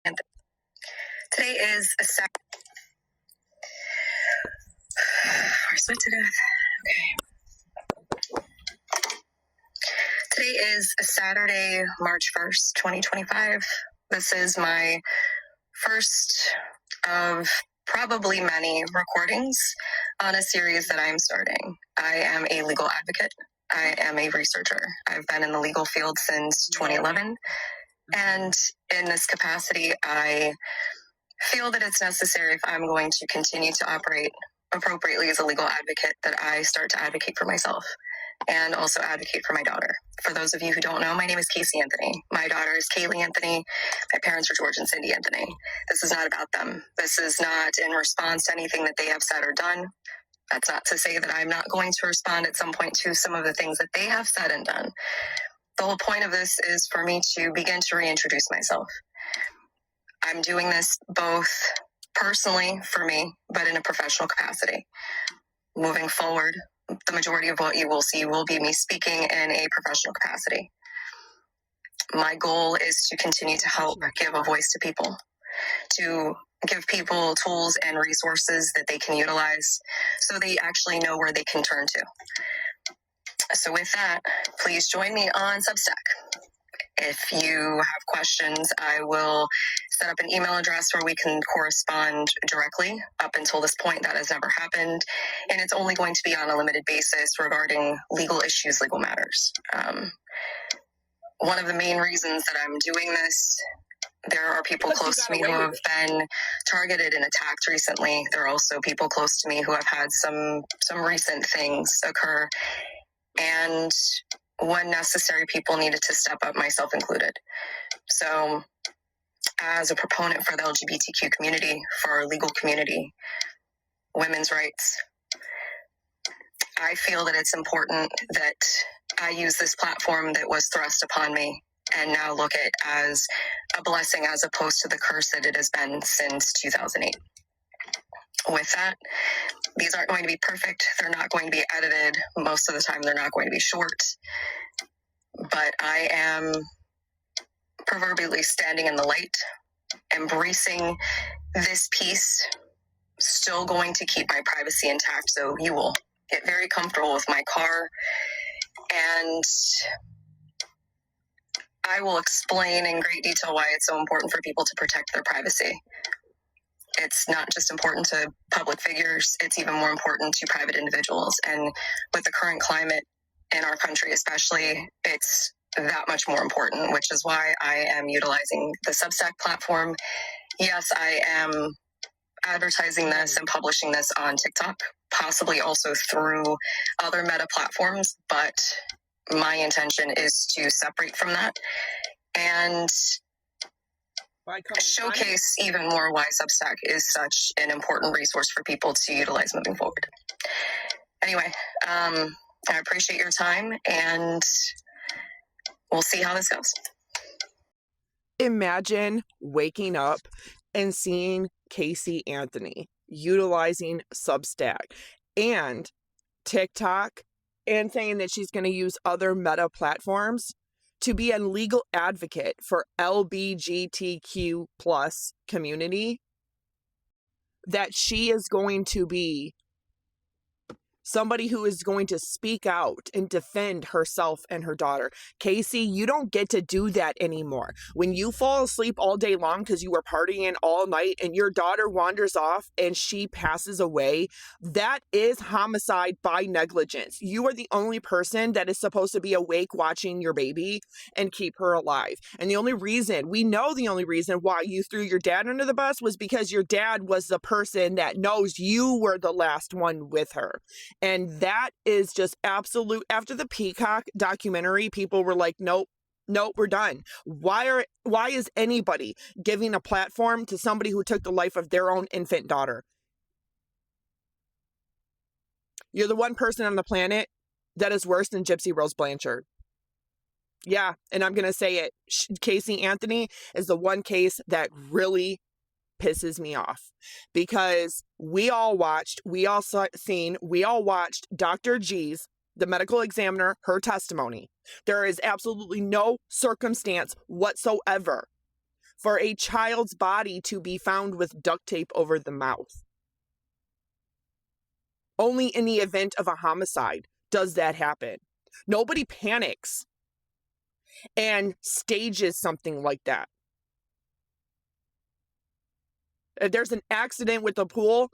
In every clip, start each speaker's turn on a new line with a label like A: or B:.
A: Today is a Saturday. We're sweat to death. Okay. Today is a Saturday, March 1st, 2025. This is my first of probably many recordings on a series that I'm starting. I am a legal advocate. I am a researcher. I've been in the legal field since 2011. And in this capacity, I feel that it's necessary, if I'm going to continue to operate appropriately as a legal advocate, that I start to advocate for myself and also advocate for my daughter. For those of you who don't know, my name is Casey Anthony. My daughter is Kaylee Anthony. My parents are George and Cindy Anthony. This is not about them. This is not in response to anything that they have said or done. That's not to say that I'm not going to respond at some point to some of the things that they have said and done. The whole point of this is for me to begin to reintroduce myself. I'm doing this both personally for me, but in a professional capacity. Moving forward, the majority of what you will see will be me speaking in a professional capacity. My goal is to continue to help give a voice to people, to give people tools and resources that they can utilize so they actually know where they can turn to. So with that, please join me on Substack. If you have questions, I will set up an email address where we can correspond directly. Up until this point, that has never happened, and it's only going to be on a limited basis regarding legal issues, legal matters. One of the main reasons that I'm doing this, there are people close to me who have been targeted and attacked recently. There are also people close to me who have had some recent things occur, and when necessary, people needed to step up, myself included. So as a proponent for the LGBTQ community, for our legal community, women's rights, I feel that it's important that I use this platform that was thrust upon me and now look at as a blessing as opposed to the curse that it has been since 2008. With that, these aren't going to be perfect. They're not going to be edited. Most of the time, they're not going to be short. But I am proverbially standing in the light, embracing this piece, still going to keep my privacy intact. So you will get very comfortable with my car, and I will explain in great detail why it's so important for people to protect their privacy. It's not just important to public figures, it's even more important to private individuals. And with the current climate in our country especially, it's that much more important, which is why I am utilizing the Substack platform. Yes, I am advertising this and publishing this on TikTok, possibly also through other meta platforms, but my intention is to separate from that and showcase even more why Substack is such an important resource for people to utilize moving forward. Anyway, I appreciate your time, and we'll see how this goes.
B: Imagine waking up and seeing Casey Anthony utilizing Substack and TikTok and saying that she's going to use other meta platforms to be a legal advocate for LGBTQ plus community, that she is going to be somebody who is going to speak out and defend herself and her daughter. Casey, you don't get to do that anymore. When you fall asleep all day long because you were partying all night and your daughter wanders off and she passes away, that is homicide by negligence. You are the only person that is supposed to be awake watching your baby and keep her alive. And the only reason why you threw your dad under the bus was because your dad was the person that knows you were the last one with her. And that is just absolute. After the Peacock documentary, people were like, nope, we're done. Why is anybody giving a platform to somebody who took the life of their own infant daughter? You're the one person on the planet that is worse than Gypsy Rose Blanchard. Yeah, and I'm going to say it. Casey Anthony is the one case that really pisses me off, because we all watched Dr. G's, the medical examiner, her testimony. There is absolutely no circumstance whatsoever for a child's body to be found with duct tape over the mouth. Only in the event of a homicide does that happen. Nobody panics and stages something like that. If there's an accident with the pool,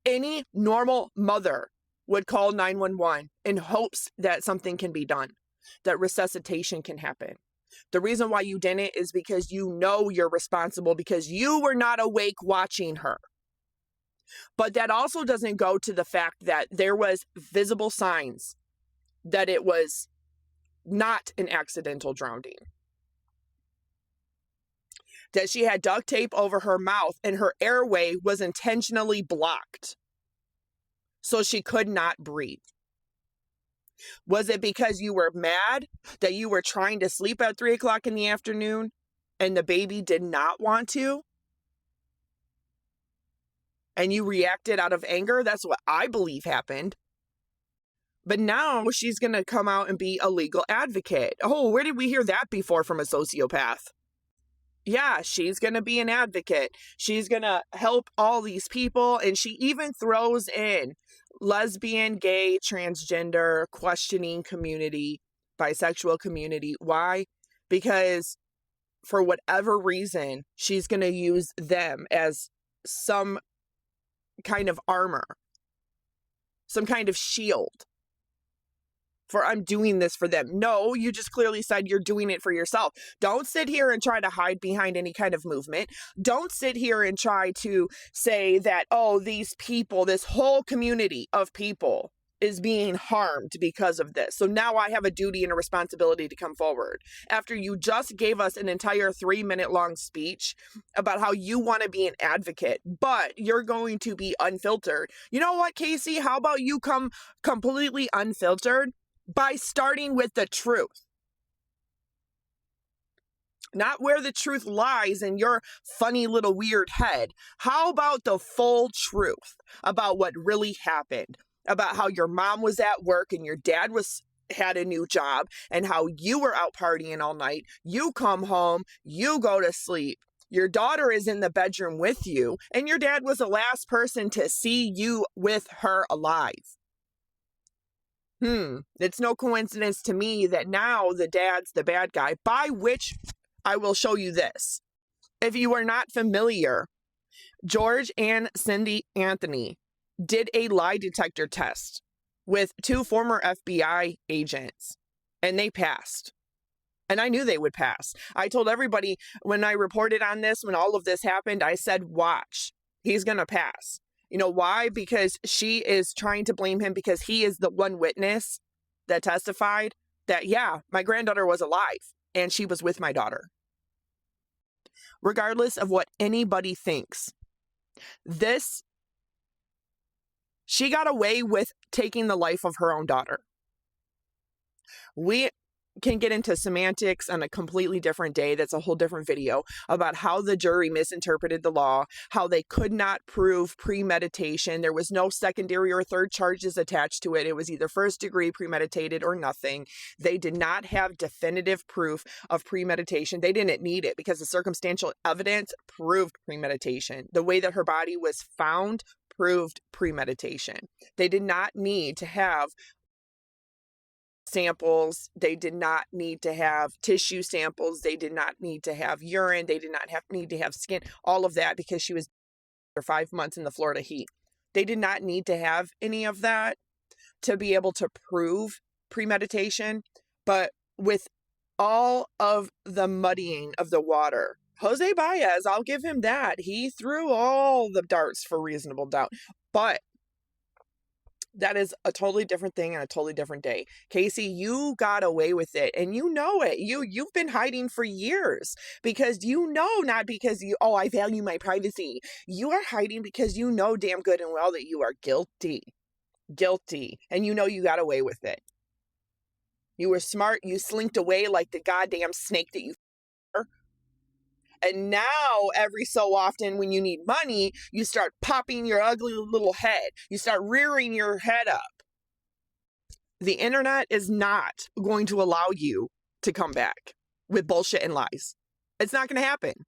B: any normal mother would call 911 in hopes that something can be done, that resuscitation can happen. The reason why you didn't is because you know you're responsible because you were not awake watching her. But that also doesn't go to the fact that there was visible signs that it was not an accidental drowning. That she had duct tape over her mouth and her airway was intentionally blocked so she could not breathe. Was it because you were mad that you were trying to sleep at 3 o'clock in the afternoon and the baby did not want to? And you reacted out of anger? That's what I believe happened. But now she's going to come out and be a legal advocate. Oh, where did we hear that before from a sociopath? Yeah, she's going to be an advocate. She's going to help all these people. And she even throws in lesbian, gay, transgender, questioning community, bisexual community. Why? Because for whatever reason, she's going to use them as some kind of armor, some kind of shield. For I'm doing this for them. No, you just clearly said you're doing it for yourself. Don't sit here and try to hide behind any kind of movement. Don't sit here and try to say that, oh, these people, this whole community of people is being harmed because of this. So now I have a duty and a responsibility to come forward. After you just gave us an entire 3-minute long speech about how you want to be an advocate, but you're going to be unfiltered. You know what, Casey? How about you come completely unfiltered? By starting with the truth. Not where the truth lies in your funny little weird head. How about the full truth about what really happened? About how your mom was at work and your dad had a new job and how you were out partying all night. You come home, you go to sleep. Your daughter is in the bedroom with you and your dad was the last person to see you with her alive. It's no coincidence to me that now the dad's the bad guy, by which I will show you this. If you are not familiar, George and Cindy Anthony did a lie detector test with 2 former FBI agents, and they passed. And I knew they would pass. I told everybody when I reported on this, when all of this happened, I said, watch, he's going to pass. You know why? Because she is trying to blame him because he is the one witness that testified that, yeah, my granddaughter was alive and she was with my daughter. Regardless of what anybody thinks, she got away with taking the life of her own daughter. We can get into semantics on a completely different day. That's a whole different video about how the jury misinterpreted the law, how they could not prove premeditation. There was no secondary or third charges attached to it. It was either first degree premeditated or nothing. They did not have definitive proof of premeditation. They didn't need it because the circumstantial evidence proved premeditation. The way that her body was found proved premeditation. They did not need to have samples. They did not need to have tissue samples. They did not need to have urine. They did not need to have skin, all of that because she was for 5 months in the Florida heat. They did not need to have any of that to be able to prove premeditation. But with all of the muddying of the water, Jose Baez, I'll give him that. He threw all the darts for reasonable doubt. But that is a totally different thing and a totally different day. Casey, you got away with it and you know it. You've been hiding for years because not because I value my privacy. You are hiding because you know damn good and well that you are guilty. Guilty. And you know you got away with it. You were smart. You slinked away like the goddamn snake that you are. And now, every so often, when you need money, you start popping your ugly little head. You start rearing your head up. The internet is not going to allow you to come back with bullshit and lies. It's not going to happen.